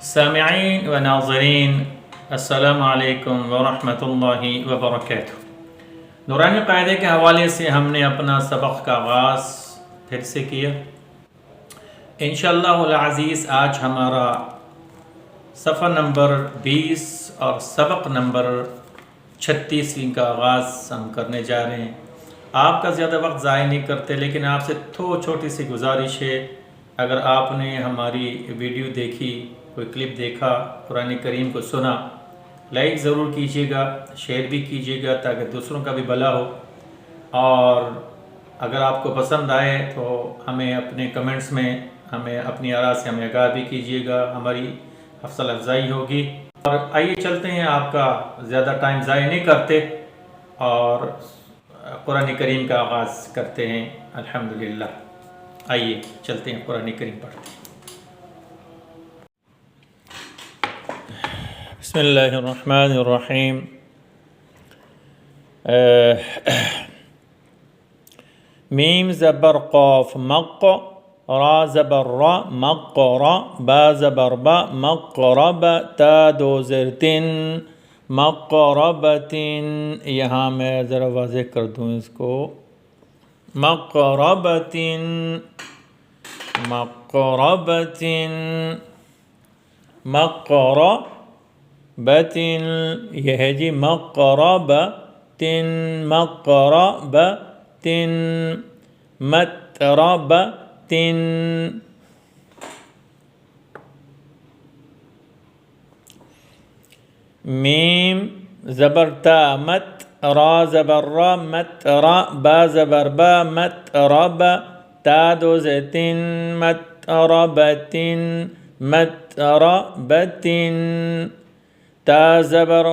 سامعین و ناظرین، السلام علیکم ورحمۃ اللہ وبرکاتہ۔ نورانی قاعدے کے حوالے سے ہم نے اپنا سبق کا آغاز پھر سے کیا۔ انشاءاللہ العزیز آج ہمارا صفحہ نمبر 20 اور سبق نمبر 36 کا آغاز ہم کرنے جا رہے ہیں۔ آپ کا زیادہ وقت ضائع نہیں کرتے، لیکن آپ سے چھوٹی سی گزارش ہے، اگر آپ نے ہماری ویڈیو دیکھی، کوئی کلپ دیکھا، قرآن کریم کو سنا، لائک ضرور کیجیے گا، شیئر بھی کیجیے گا تاکہ دوسروں کا بھی بھلا ہو، اور اگر آپ کو پسند آئے تو ہمیں اپنے کمنٹس میں ہمیں اپنی آراء سے ہمیں آگاہ بھی کیجیے گا، ہماری حوصلہ افزائی ہوگی۔ اور آئیے چلتے ہیں، آپ کا زیادہ ٹائم ضائع نہیں کرتے اور قرآن کریم کا آغاز کرتے ہیں۔ الحمدللہ، آئیے چلتے ہیں، قرآن کریم پڑھتے ہیں۔ بسم اللہ الرحمن الرحیم۔ میم زبر قاف مق، را زبر را مقر، با زبر با مقرب، تا دو زیر تن مقربتن۔ یہاں میں ذرا واضح کر دوں اس کو، مقربتن مقربتن مقربتن، یہ ہے جی مقربتن مقربتن، متربتن۔ میم زبر تا مت، را زبر را مت را، با زبر با مت رب، تا دو زیتن متربتن متربتن، تا زبر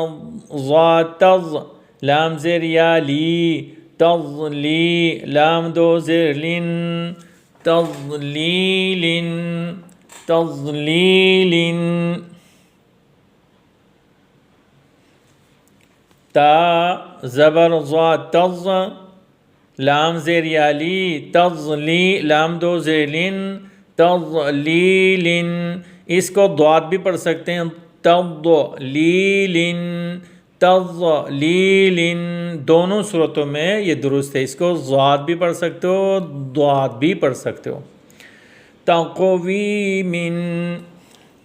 ضا تض، لام زیر یا لی تضلی، لام دو زیر لن تضلیل تضلیل، تا زبر ضا تض، لام زیر یا لی تضلی، لام دو زیر لن تضلیل۔ اس کو ضاد بھی پڑھ سکتے ہیں، تضلیل تضلیل، دونوں صورتوں میں یہ درست ہے۔ اس کو ضاد بھی پڑھ سکتے ہو، ضاد بھی پڑھ سکتے ہو۔ تقویم،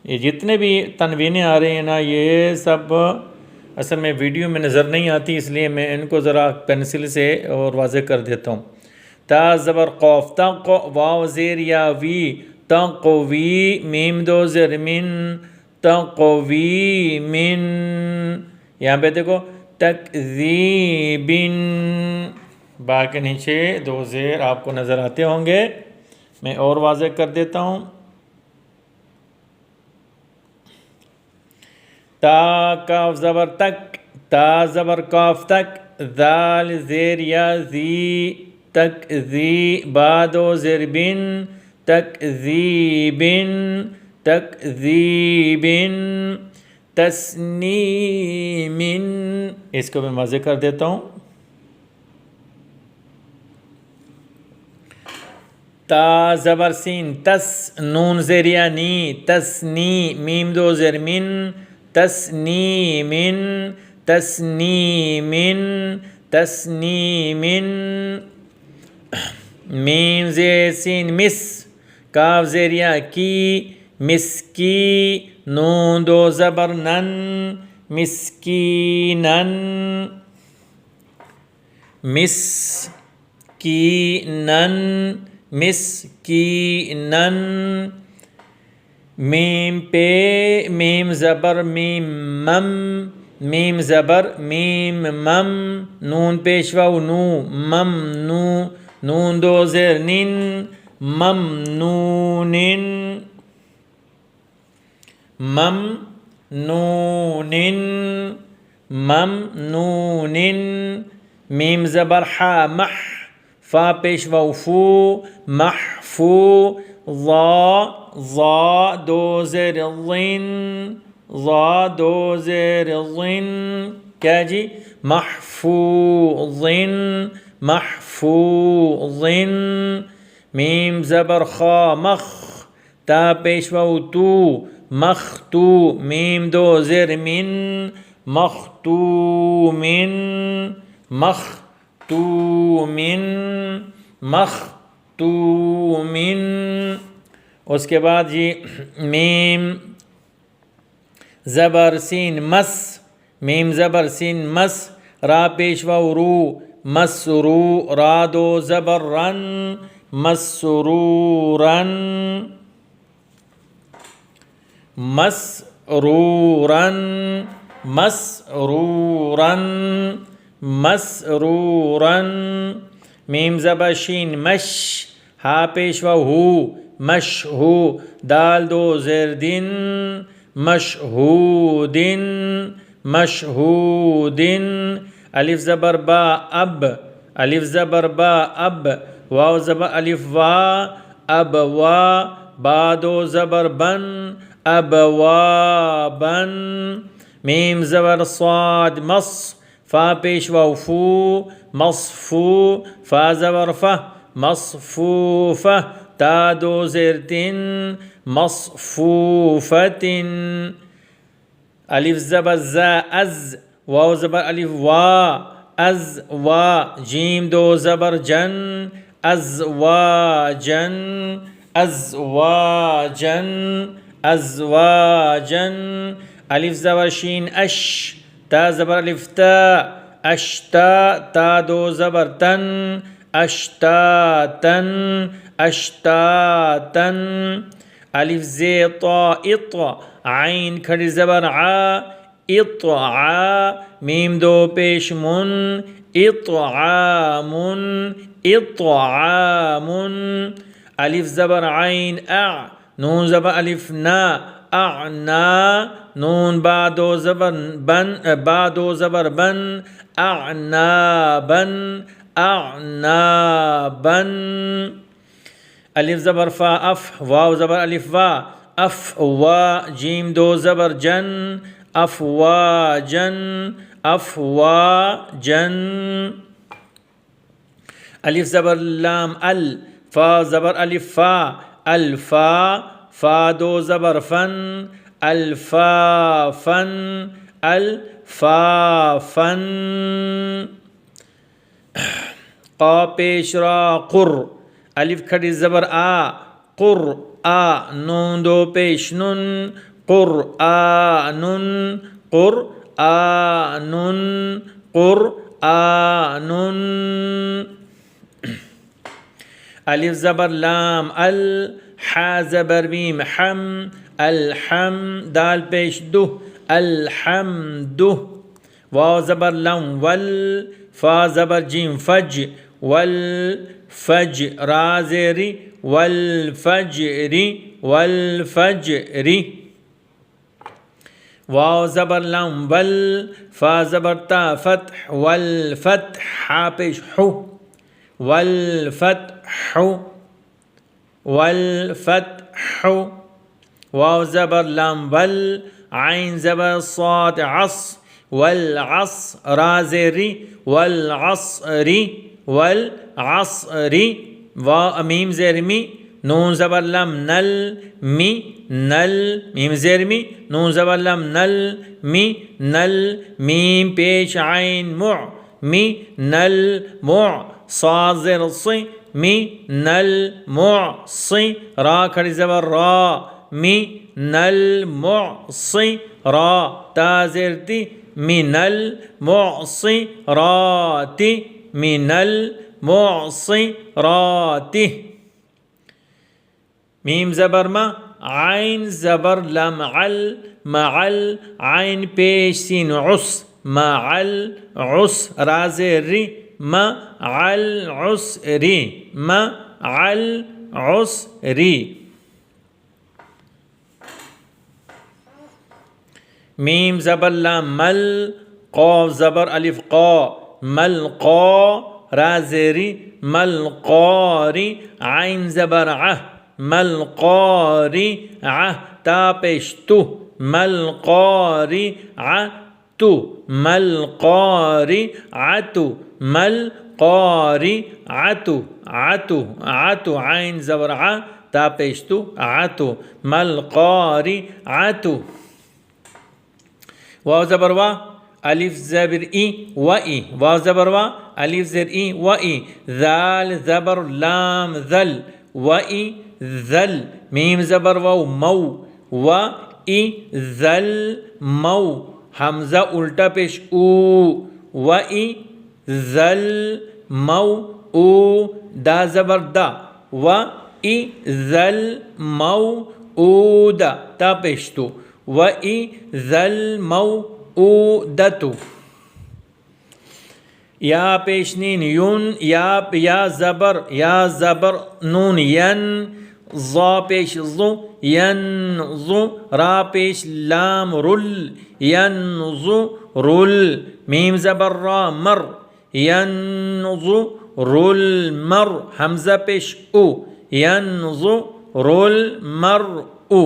یہ جتنے بھی تنوینیں آ رہی ہیں نا، یہ سب اصل میں ویڈیو میں نظر نہیں آتی، اس لیے میں ان کو ذرا پینسل سے اور واضح کر دیتا ہوں۔ تا زبر قاف تق، واو زیر یا وی تقوی، میم دو زیر من تقوی من، یہاں پہ دیکھو تکذیب، با کے نیچے دو زیر آپ کو نظر آتے ہوں گے، میں اور واضح کر دیتا ہوں۔ تا کاف زبر تک، تا زبر کاف تک، ذال زیر یا زی تکذی، با دو زیر بن تکذیبن تکذیبن، تسنیم، اس کو میں واضح کر دیتا ہوں۔ تا زبر سین تس، نون زیر یا نی تسنی، میم دو زیر من تسنیمن تسنیمن تسنیمن، میم زیر سین مس، کاف زیر یا کی مسکی، نون دو زبر نن مسکینن مسکینن مسکینن، میم پہ میم زبر میم مم، میم زبر میم مم، نون پیش واو نو مم نو، نون دو زیر نن ممنونن ممنونن ممنونن، میم زبر حا مح، فا پیش واو فو محفو، ضا ضا دو زیر ضن ضا دو زیر ضن، کیا جی محفوظن محفوظن، میم زبر خا مخ، تا پیشوا تو مختو میم دو زر من مختومن مختومن مختومن. اس کے بعد جی میم زبر سین مس میم زبر سین مس را پیشوا رو مسرو را دو زبر رن مسرورن مسرورن مسرورن مسرورن. میم زبر شین مش ہا پیشوا ہو مش ہو دال دو زردن مشہودن مشہودن. الف زبر با اب الف زبر با اب واو زبر الف وا اب وا با دو زبر بن اب وا بن. میم زبر صاد مص فا پیشوا فو مصفو فا زبر فہ مصفوفہ تا دو زرتن مصفوفتن. الف زبر زا از واو زبر الف وا از وا جیم دو زبر جن ازواجن ازواجن ازواجن. الف زبر شین اش تا زبر الف تا اشتا تا دو زبر تن اشتاتن اشتاتن. الف زی طا اط عین کھڑی زبر ع اطعا میم دو پیش من اطعامن اطعامن. الف زبر عین اع نون زبر الف نا اعنا نون با دو زبر بن با دو زبر بن اعنابن اعنابن. الف زبر فا اف واو زبر الف وا اف وا جیم دو زبر جن افواجن افواجن. الف زبر لام ال فا زبر الف فا الفا فا دو زبر فن الفا فن الفا فن. قا پیش را قر الف کھڑی زبر آ قر آ نون دو پیش نن قرآنن قرآنن قرآنن. الف زبر لام ال حا زبر میم حم الحم دال پیش دو الحمد. واو زبر لم ول فا زبر جیم فج والفج را زیری والفجر والفجر. واو زبر لم ول فا زبر تا فتح والفتح پیش حو والفتح والفتح. واو زبر لم ول عین زبر صاد عص والعص را زیری والعصر والعصر. واو میم زیر می نون زبر لم نل می نل میم زیر می نون زبر لم نل می نل. میم پیش عین مع می نل مع صاد زیر صی می نل مع صی را کھڑی زبر را می نل مع صی را تا زیر تی من المعصرات من المعصرات. میم زبر ما عین زبر لم عل معل عین پیش سین عس مع العسر ری مع العسر مع العسر. میم زبر لام مل قاف زبر الف قا ملقا را زیری ملقاری عین زبر عه ملقاری عه تا پیش تو ملقاری عتو ملقاری عتو ملقاری عتو عتو عتو عین زبر ع تا پیشتو عتو مل قارعتو واو زبر وا الف زبر ای و ای واو زبر وا الف زر ای و ای ذال زبر لام ذل و ای ذل میم زبر واو مو و ای ذل مو حمزہ الٹا پیش او و ای ذل مو او دا زبر دا و ای ذل مو او دا تا پیشتو و ای ذل مو او دتو یا پیشنین یون یا زبر نون ین ظا پیش ظو ین ظو را پیش لام رل ین ظو رل میم زبر را مر ین ظو رل مر حمزہ پیش او ین ظو رل مر او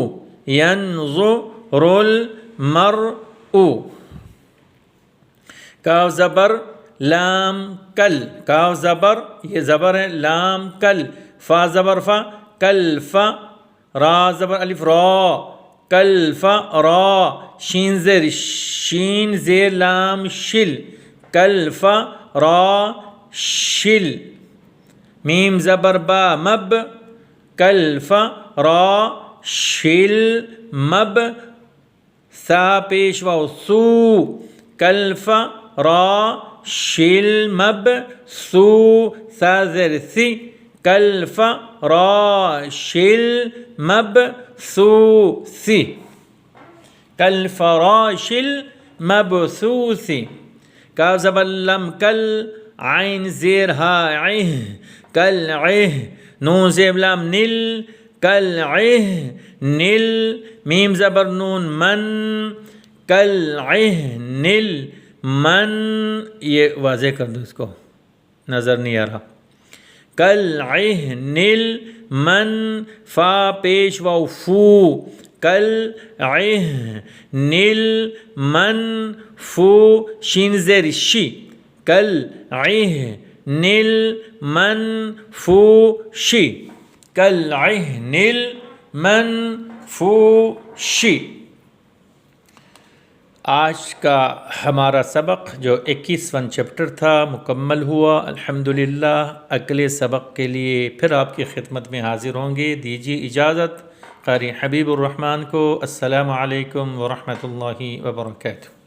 ین ظو رل مر او کاف زبر لام کل کاف زبر یہ زبر ہے لام کل فا زبر فا کل فا را زبر الف را کل فا را شین زیر لام شل کل فا را شل میم زبر با مب کل فا را شل مب سا پیش واو سو کل فا را شل مب سو سا زر سی کل فا را شل مب سو سی کل فراشل مبثوث کاف زبر لم کل عین زیر ہا عہ کل عہ نون زیر لام نل کل عہ نل میم زبر نون من کل عہ نل من یہ واضح کر دو اس کو نظر نہیں آ رہا کل عہ نل من فا پیش واو فو کل عہ نل من فو شین زیر شی کل عہ نل من فو شی کل عہ نل من فو شی آج کا ہمارا سبق جو 21واں چیپٹر تھا مکمل ہوا الحمدللہ. اگلے سبق کے لیے پھر آپ کی خدمت میں حاضر ہوں گے. دیجیے اجازت. قاری حبیب الرحمن کو السلام علیکم ورحمۃ اللہ وبرکاتہ.